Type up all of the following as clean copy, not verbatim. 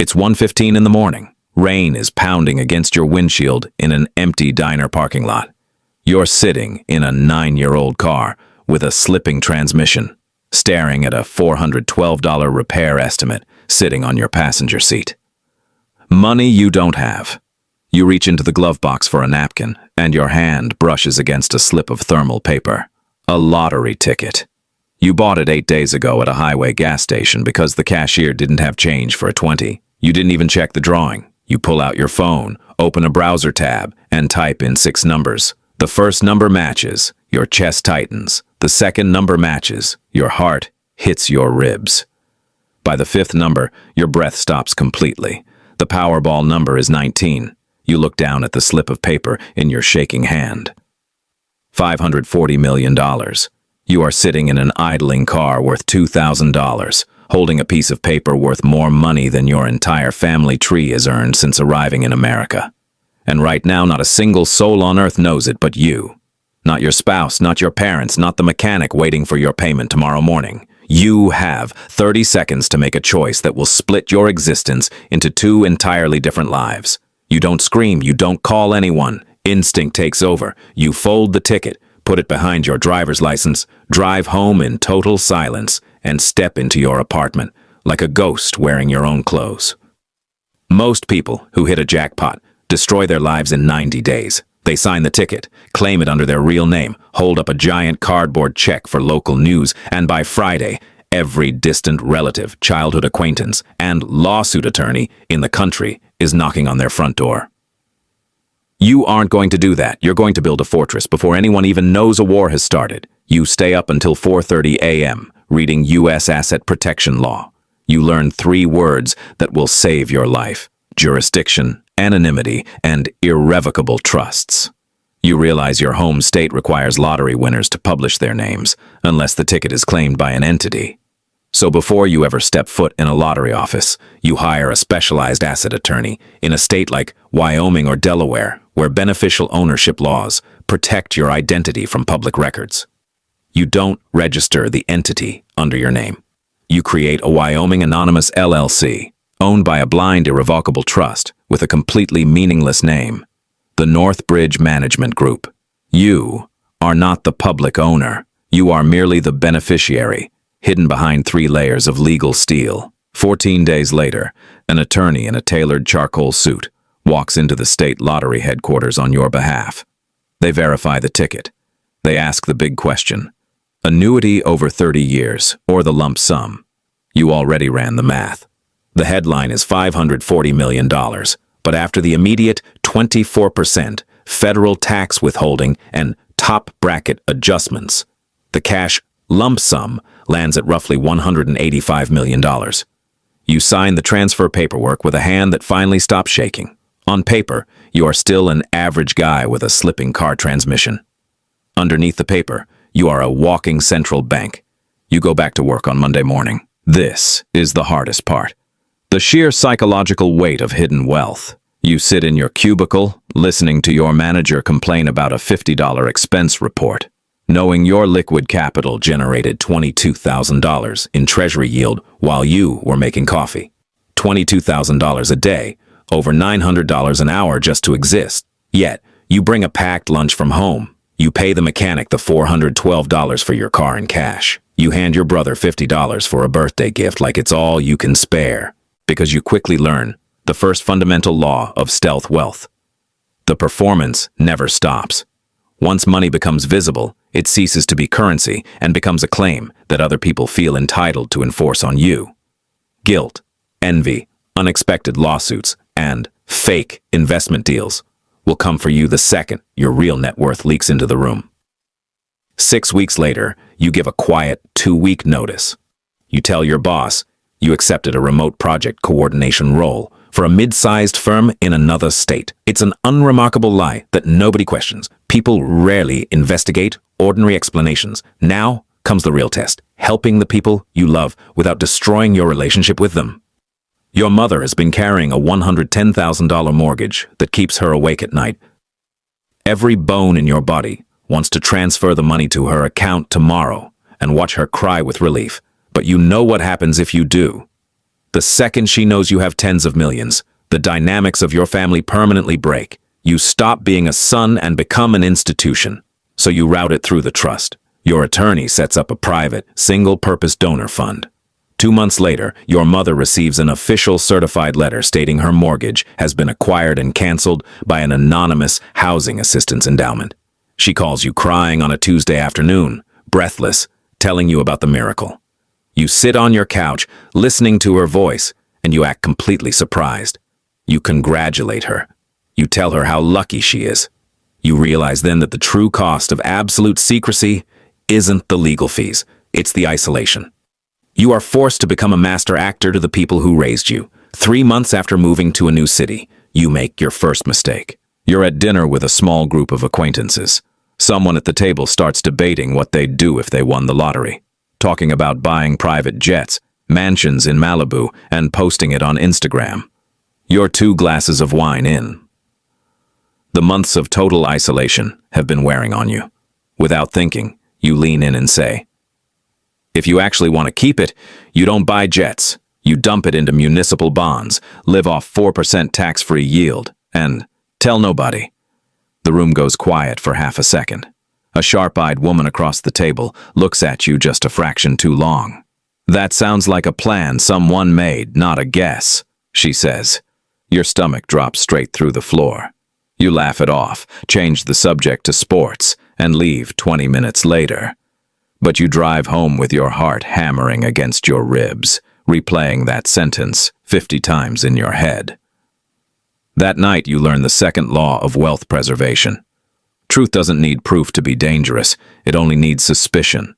It's 1:15 in the morning. Rain is pounding against your windshield in an empty diner parking lot. You're sitting in a 9-year-old car with a slipping transmission, staring at a $412 repair estimate sitting on your passenger seat. Money you don't have. You reach into the glove box for a napkin, and your hand brushes against a slip of thermal paper. A lottery ticket. You bought it 8 days ago at a highway gas station because the cashier didn't have change for a 20. You didn't even check the drawing. You pull out your phone, open a browser tab, and type in 6 numbers. The first number matches, your chest tightens. The second number matches, your heart hits your ribs. By the 5th number, your breath stops completely. The Powerball number is 19. You look down at the slip of paper in your shaking hand. $540 million. You are sitting in an idling car worth $2,000, holding a piece of paper worth more money than your entire family tree has earned since arriving in America. And right now, not a single soul on earth knows it but you. Not your spouse, not your parents, not the mechanic waiting for your payment tomorrow morning. You have 30 seconds to make a choice that will split your existence into 2 entirely different lives. You don't scream, you don't call anyone. Instinct takes over. You fold the ticket, put it behind your driver's license, drive home in total silence, and step into your apartment like a ghost wearing your own clothes. Most people who hit a jackpot destroy their lives in 90 days. They sign the ticket, claim it under their real name, hold up a giant cardboard check for local news, and by Friday, every distant relative, childhood acquaintance, and lawsuit attorney in the country is knocking on their front door. You aren't going to do that. You're going to build a fortress before anyone even knows a war has started. You stay up until 4:30 a.m. reading U.S. asset protection law. You learn 3 words that will save your life: jurisdiction, anonymity, and irrevocable trusts. You realize your home state requires lottery winners to publish their names, unless the ticket is claimed by an entity. So before you ever step foot in a lottery office, you hire a specialized asset attorney in a state like Wyoming or Delaware, where beneficial ownership laws protect your identity from public records. You don't register the entity under your name. You create a Wyoming anonymous LLC, owned by a blind irrevocable trust with a completely meaningless name, the Northbridge Management Group. You are not the public owner. You are merely the beneficiary, hidden behind 3 layers of legal steel. 14 days later, an attorney in a tailored charcoal suit walks into the state lottery headquarters on your behalf. They verify the ticket. They ask the big question: annuity over 30 years or the lump sum? You already ran the math. The headline is $540 million, but after the immediate 24% federal tax withholding and top bracket adjustments, the cash lump sum lands at roughly $185 million. You sign the transfer paperwork with a hand that finally stops shaking. On paper, you are still an average guy with a slipping car transmission. Underneath the paper, you are a walking central bank. You go back to work on Monday morning. This is the hardest part. The sheer psychological weight of hidden wealth. You sit in your cubicle, listening to your manager complain about a $50 expense report, knowing your liquid capital generated $22,000 in treasury yield while you were making coffee. $22,000 a day, over $900 an hour just to exist. Yet, you bring a packed lunch from home. You pay the mechanic the $412 for your car in cash. You hand your brother $50 for a birthday gift like it's all you can spare, because you quickly learn the first fundamental law of stealth wealth. The performance never stops. Once money becomes visible, it ceases to be currency and becomes a claim that other people feel entitled to enforce on you. Guilt, envy, unexpected lawsuits, and fake investment deals will come for you the second your real net worth leaks into the room. 6 weeks later, you give a quiet 2-week notice. You tell your boss you accepted a remote project coordination role for a mid-sized firm in another state. It's an unremarkable lie that nobody questions. People rarely investigate ordinary explanations. Now comes the real test: helping the people you love without destroying your relationship with them. Your mother has been carrying a $110,000 mortgage that keeps her awake at night. Every bone in your body wants to transfer the money to her account tomorrow and watch her cry with relief. But you know what happens if you do. The second she knows you have tens of millions, the dynamics of your family permanently break. You stop being a son and become an institution. So you route it through the trust. Your attorney sets up a private, single-purpose donor fund. 2 months later, your mother receives an official certified letter stating her mortgage has been acquired and canceled by an anonymous housing assistance endowment. She calls you crying on a Tuesday afternoon, breathless, telling you about the miracle. You sit on your couch, listening to her voice, and you act completely surprised. You congratulate her. You tell her how lucky she is. You realize then that the true cost of absolute secrecy isn't the legal fees, it's the isolation. You are forced to become a master actor to the people who raised you. 3 months after moving to a new city, you make your first mistake. You're at dinner with a small group of acquaintances. Someone at the table starts debating what they'd do if they won the lottery, talking about buying private jets, mansions in Malibu, and posting it on Instagram. You're 2 glasses of wine in. The months of total isolation have been wearing on you. Without thinking, you lean in and say, if you actually want to keep it, you don't buy jets. You dump it into municipal bonds, live off 4% tax-free yield, and tell nobody. The room goes quiet for half a second. A sharp-eyed woman across the table looks at you just a fraction too long. That sounds like a plan someone made, not a guess, she says. Your stomach drops straight through the floor. You laugh it off, change the subject to sports, and leave 20 minutes later. But you drive home with your heart hammering against your ribs, replaying that sentence 50 times in your head. That night you learn the second law of wealth preservation. Truth doesn't need proof to be dangerous, it only needs suspicion.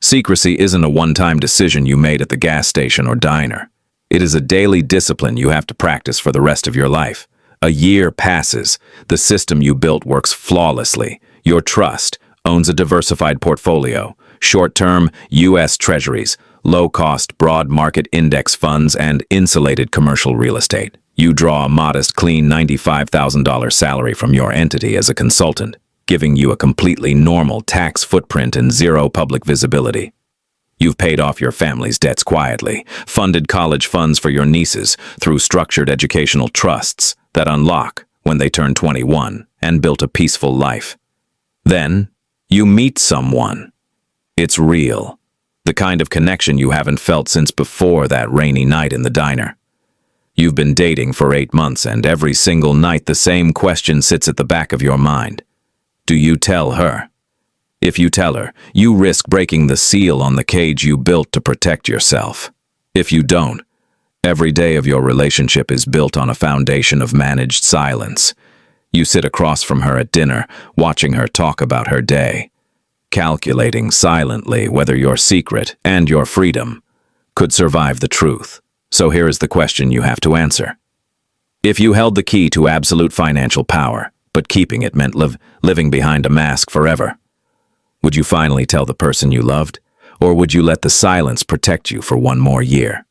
Secrecy isn't a one-time decision you made at the gas station or diner. It is a daily discipline you have to practice for the rest of your life. A year passes, the system you built works flawlessly. Your trust owns a diversified portfolio, short-term U.S. treasuries, low-cost broad market index funds, and insulated commercial real estate. You draw a modest, clean $95,000 salary from your entity as a consultant, giving you a completely normal tax footprint and zero public visibility. You've paid off your family's debts quietly, funded college funds for your nieces through structured educational trusts that unlock when they turn 21, and built a peaceful life. Then, you meet someone. It's real. The kind of connection you haven't felt since before that rainy night in the diner. You've been dating for 8 months, and every single night the same question sits at the back of your mind. Do you tell her? If you tell her, you risk breaking the seal on the cage you built to protect yourself. If you don't, every day of your relationship is built on a foundation of managed silence. You sit across from her at dinner, watching her talk about her day, calculating silently whether your secret and your freedom could survive the truth. So here is the question you have to answer. If you held the key to absolute financial power, but keeping it meant living behind a mask forever, would you finally tell the person you loved, or would you let the silence protect you for one more year?